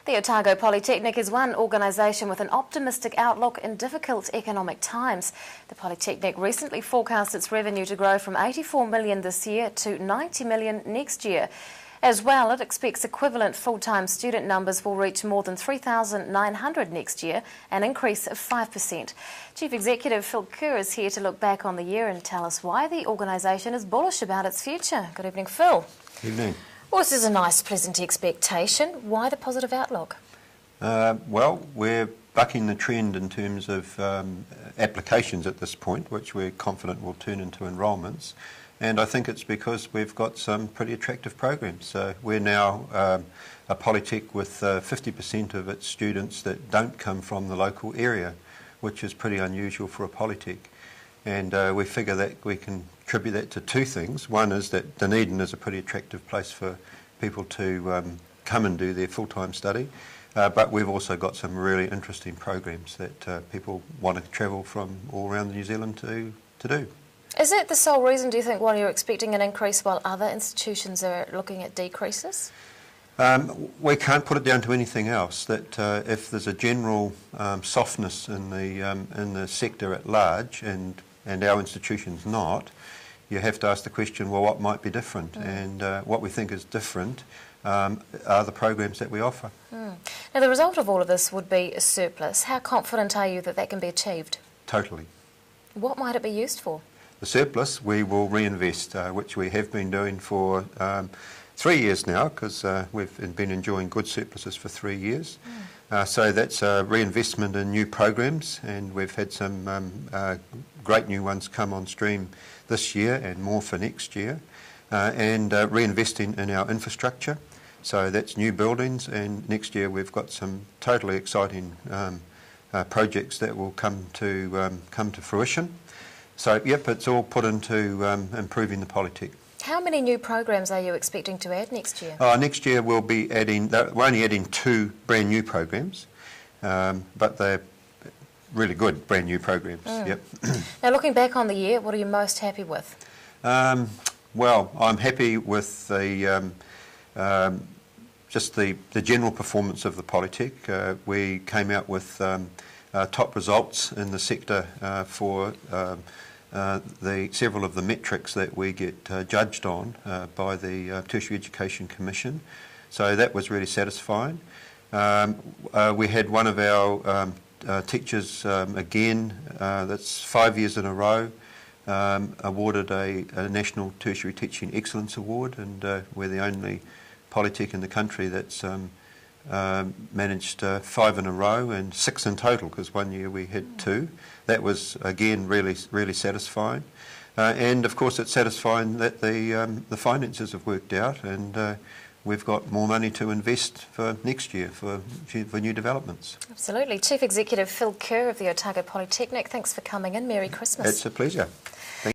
The Otago Polytechnic is one organisation with an optimistic outlook in difficult economic times. The Polytechnic recently forecast its revenue to grow from 84 million this year to 90 million next year. As well, it expects equivalent full-time student numbers will reach more than 3,900 next year, an increase of 5%. Chief Executive Phil Ker is here to look back on the year and tell us why the organisation is bullish about its future. Good evening, Phil. Good evening. Well, this is a nice, pleasant expectation. Why the positive outlook? Well, we're bucking the trend in terms of applications at this point, which we're confident will turn into enrolments. And I think it's because we've got some pretty attractive programs. So we're now a Polytech with 50% of its students that don't come from the local area, which is pretty unusual for a Polytech. And we figure that we can attribute that to two things. One is that Dunedin is a pretty attractive place for people to come and do their full-time study. But we've also got some really interesting programs that people want to travel from all around New Zealand to do. Is that the sole reason, do you think, why you're expecting an increase while other institutions are looking at decreases? We can't put it down to anything else. That if there's a general softness in the sector at large, and our institution's not, you have to ask the question, well, what might be different? And what we think is different are the programs that we offer. Now, the result of all of this would be a surplus. How confident are you that that can be achieved? Totally. What might it be used for? The surplus we will reinvest, which we have been doing for 3 years now, because we've been enjoying good surpluses for 3 years. So that's a reinvestment in new programs, and we've had some great new ones come on stream this year and more for next year, and reinvesting in our infrastructure. So that's new buildings, and next year we've got some totally exciting projects that will come to fruition. So, yep, it's all put into improving the Polytech. How many new programs are you expecting to add next year? Next year we'll be adding, we're only adding 2 brand new programs, but they're really good brand new programs. Yep. Now, looking back on the year, what are you most happy with? Well, I'm happy with the just the general performance of the Polytech. We came out with top results in the sector for several of the metrics that we get judged on by the Tertiary Education Commission. So that was really satisfying. We had one of our teachers again, that's 5 years in a row, awarded a National Tertiary Teaching Excellence Award, and we're the only Polytech in the country that's managed 5 in a row and 6 in total, because 1 year we had 2. That was again really satisfying, and of course it's satisfying that the finances have worked out, and we've got more money to invest for next year for new developments. Absolutely. Chief Executive Phil Ker of the Otago Polytechnic, thanks for coming in. Merry Christmas. It's a pleasure.